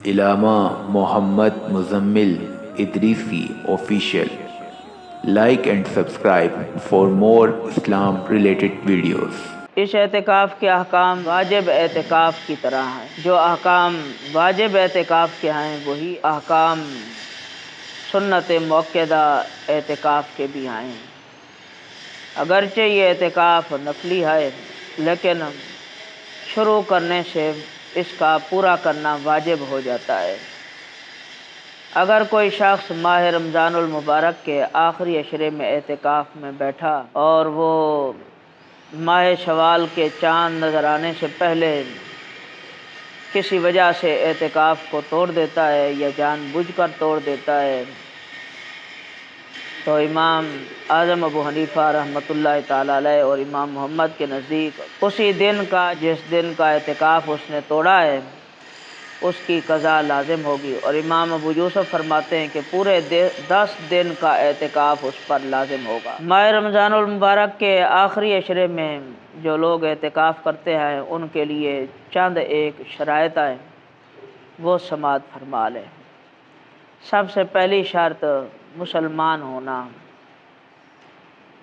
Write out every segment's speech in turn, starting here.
Allama Muhammad Muzammil Idrisi official. Like and subscribe for more Islam related videos. اس اعتکاف کے احکام واجب اعتکاف کی طرح ہیں۔ جو احکام واجب اعتکاف کے ہیں وہی احکام سنت مؤکدہ اعتکاف کے بھی ہیں۔ اگرچہ یہ اعتکاف نفلی ہے لیکن شروع کرنے سے اس کا پورا کرنا واجب ہو جاتا ہے۔ اگر کوئی شخص ماہ رمضان المبارک کے آخری عشرے میں اعتکاف میں بیٹھا اور وہ ماہ شوال کے چاند نظر آنے سے پہلے کسی وجہ سے اعتکاف کو توڑ دیتا ہے یا جان بوجھ کر توڑ دیتا ہے تو امام اعظم ابو حنیفہ رحمۃ اللہ تعالی علیہ اور امام محمد کے نزدیک اسی دن کا جس دن کا اعتکاف اس نے توڑا ہے اس کی قضا لازم ہوگی، اور امام ابو یوسف فرماتے ہیں کہ پورے 10 دن کا اعتکاف اس پر لازم ہوگا۔ ماہ رمضان المبارک کے آخری عشرے میں جو لوگ اعتکاف کرتے ہیں ان کے لیے چند ایک شرائط ہیں، وہ سماعت فرما لیں۔ سب سے پہلی شرط مسلمان ہونا،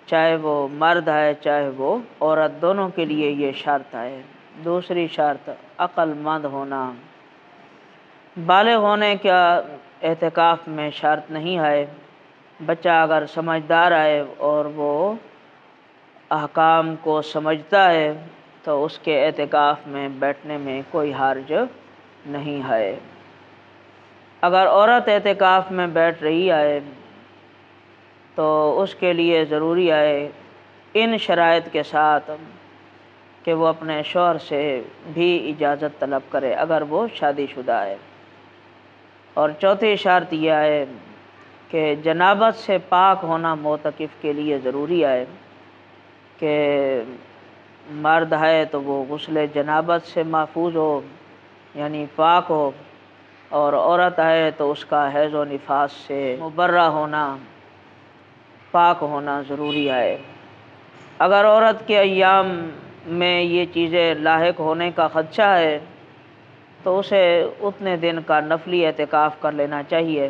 چاہے وہ مرد ہے چاہے وہ عورت، دونوں کے لیے یہ شرط ہے۔ دوسری شرط عقل مند ہونا، بالغ ہونے کا اعتکاف میں شرط نہیں ہے۔ بچہ اگر سمجھدار ہے اور وہ احکام کو سمجھتا ہے تو اس کے اعتکاف میں بیٹھنے میں کوئی حرج نہیں ہے۔ اگر عورت اعتکاف میں بیٹھ رہی ہے تو اس کے لیے ضروری ہے ان شرائط کے ساتھ کہ وہ اپنے شوہر سے بھی اجازت طلب کرے اگر وہ شادی شدہ ہے۔ اور چوتھی شرط یہ ہے کہ جنابت سے پاک ہونا معتکف کے لیے ضروری ہے کہ مرد ہے تو وہ غسل جنابت سے محفوظ ہو یعنی پاک ہو، اور عورت ہے تو اس کا حیض و نفاس سے مبرہ ہونا، پاک ہونا ضروری ہے۔ اگر عورت کے ایام میں یہ چیزیں لاحق ہونے کا خدشہ ہے تو اسے اتنے دن کا نفلی اعتکاف کر لینا چاہیے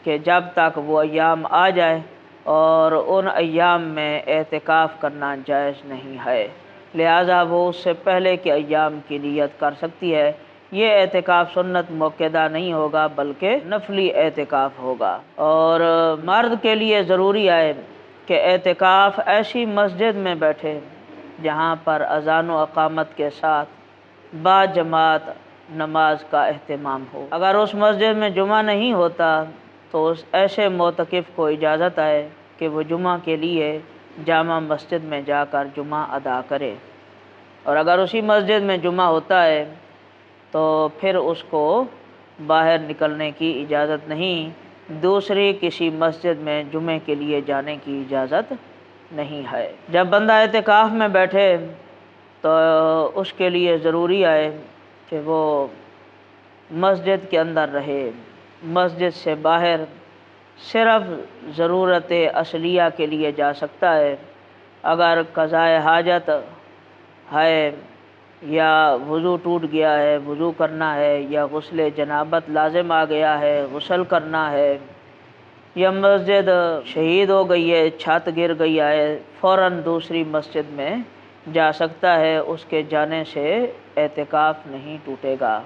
کہ جب تک وہ ایام آ جائے، اور ان ایام میں اعتکاف کرنا جائز نہیں ہے، لہذا وہ اس سے پہلے کے ایام کی نیت کر سکتی ہے۔ یہ اعتکاف سنت مؤکدہ نہیں ہوگا بلکہ نفلی اعتکاف ہوگا۔ اور مرد کے لیے ضروری ہے کہ اعتکاف ایسی مسجد میں بیٹھے جہاں پر اذان و اقامت کے ساتھ با جماعت نماز کا اہتمام ہو۔ اگر اس مسجد میں جمعہ نہیں ہوتا تو اس ایسے معتکف کو اجازت ہے کہ وہ جمعہ کے لیے جامع مسجد میں جا کر جمعہ ادا کرے، اور اگر اسی مسجد میں جمعہ ہوتا ہے تو پھر اس کو باہر نکلنے کی اجازت نہیں، دوسری کسی مسجد میں جمعے کے لیے جانے کی اجازت نہیں ہے۔ جب بندہ اعتکاف میں بیٹھے تو اس کے لیے ضروری ہے کہ وہ مسجد کے اندر رہے، مسجد سے باہر صرف ضرورت اصلیہ کے لیے جا سکتا ہے۔ اگر قضاء حاجت ہے یا وضو ٹوٹ گیا ہے وضو کرنا ہے، یا غسل جنابت لازم آ گیا ہے غسل کرنا ہے، یا مسجد شہید ہو گئی ہے چھت گر گئی ہے، فوراً دوسری مسجد میں جا سکتا ہے، اس کے جانے سے اعتکاف نہیں ٹوٹے گا۔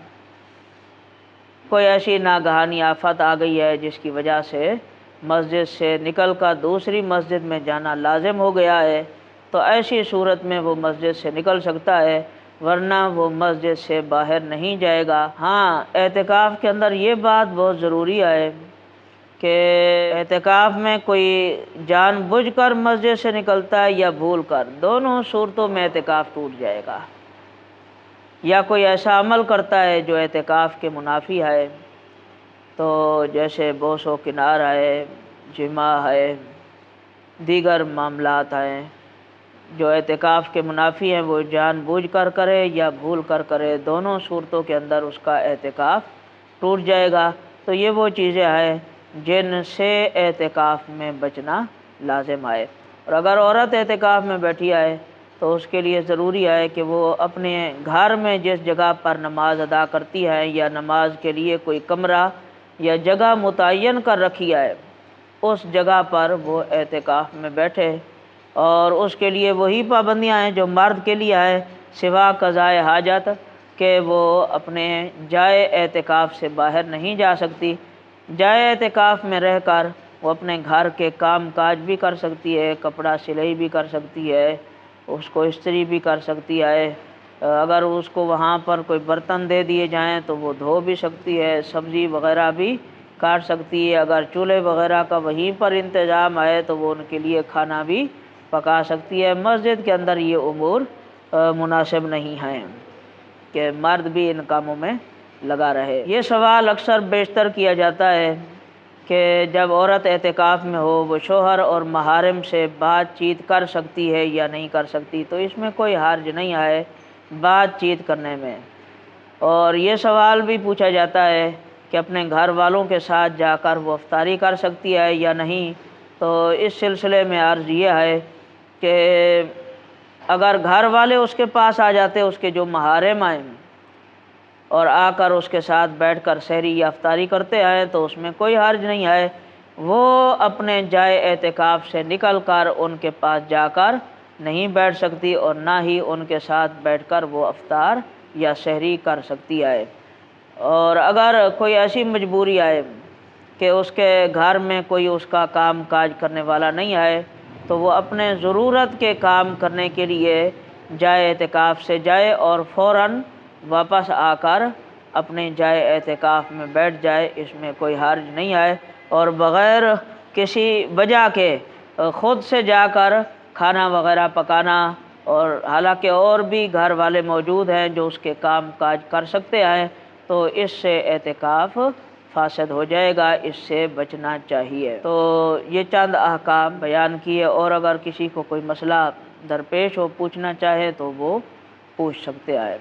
کوئی ایسی ناگہانی آفت آ گئی ہے جس کی وجہ سے مسجد سے نکل کر دوسری مسجد میں جانا لازم ہو گیا ہے تو ایسی صورت میں وہ مسجد سے نکل سکتا ہے، ورنہ وہ مسجد سے باہر نہیں جائے گا۔ ہاں، اعتکاف کے اندر یہ بات بہت ضروری ہے کہ اعتکاف میں کوئی جان بوجھ کر مسجد سے نکلتا ہے یا بھول کر، دونوں صورتوں میں اعتکاف ٹوٹ جائے گا۔ یا کوئی ایسا عمل کرتا ہے جو اعتکاف کے منافی ہے، تو جیسے بوس و کنار ہے، جماع ہے، دیگر معاملات ہیں جو اعتکاف کے منافی ہیں، وہ جان بوجھ کر کرے یا بھول کر کرے، دونوں صورتوں کے اندر اس کا اعتکاف ٹوٹ جائے گا۔ تو یہ وہ چیزیں ہیں جن سے اعتکاف میں بچنا لازم ہے۔ اور اگر عورت اعتکاف میں بیٹھی ہے تو اس کے لیے ضروری ہے کہ وہ اپنے گھر میں جس جگہ پر نماز ادا کرتی ہے یا نماز کے لیے کوئی کمرہ یا جگہ متعین کر رکھی ہے اس جگہ پر وہ اعتکاف میں بیٹھے، اور اس کے لیے وہی پابندیاں ہیں جو مرد کے لیے ہیں، سوا قضائے حاجت کہ وہ اپنے جائے اعتکاف سے باہر نہیں جا سکتی۔ جائے اعتکاف میں رہ کر وہ اپنے گھر کے کام کاج بھی کر سکتی ہے، کپڑا سلائی بھی کر سکتی ہے، اس کو استری بھی کر سکتی ہے، اگر اس کو وہاں پر کوئی برتن دے دیے جائیں تو وہ دھو بھی سکتی ہے، سبزی وغیرہ بھی کاٹ سکتی ہے، اگر چولہے وغیرہ کا وہیں پر انتظام ہے تو وہ ان کے لیے کھانا بھی پکا سکتی ہے۔ مسجد کے اندر یہ امور مناسب نہیں ہیں کہ مرد بھی ان کاموں میں لگا رہے۔ یہ سوال اکثر بیشتر کیا جاتا ہے کہ جب عورت اعتکاف میں ہو وہ شوہر اور محارم سے بات چیت کر سکتی ہے یا نہیں کر سکتی، تو اس میں کوئی حرج نہیں ہے بات چیت کرنے میں۔ اور یہ سوال بھی پوچھا جاتا ہے کہ اپنے گھر والوں کے ساتھ جا کر وہ افطاری کر سکتی ہے یا نہیں، تو اس سلسلے میں عرض یہ ہے کہ اگر گھر والے اس کے پاس آ جاتے، اس کے جو محارم آئیں اور آ کر اس کے ساتھ بیٹھ کر سحری یا افطاری کرتے ہیں تو اس میں کوئی حرج نہیں ہے۔ وہ اپنے جائے اعتکاف سے نکل کر ان کے پاس جا کر نہیں بیٹھ سکتی اور نہ ہی ان کے ساتھ بیٹھ کر وہ افطار یا سحری کر سکتی ہے۔ اور اگر کوئی ایسی مجبوری آئے کہ اس کے گھر میں کوئی اس کا کام کاج کرنے والا نہیں ہے تو وہ اپنے ضرورت کے کام کرنے کے لیے جائے اعتکاف سے جائے اور فوراً واپس آ کر اپنے جائے اعتکاف میں بیٹھ جائے، اس میں کوئی حرج نہیں ہے۔ اور بغیر کسی وجہ کے خود سے جا کر کھانا وغیرہ پکانا، اور حالانکہ اور بھی گھر والے موجود ہیں جو اس کے کام کاج کر سکتے ہیں، تو اس سے اعتکاف فاسد ہو جائے گا، اس سے بچنا چاہیے۔ تو یہ چند احکام بیان کیے، اور اگر کسی کو کوئی مسئلہ درپیش ہو پوچھنا چاہے تو وہ پوچھ سکتے ہیں۔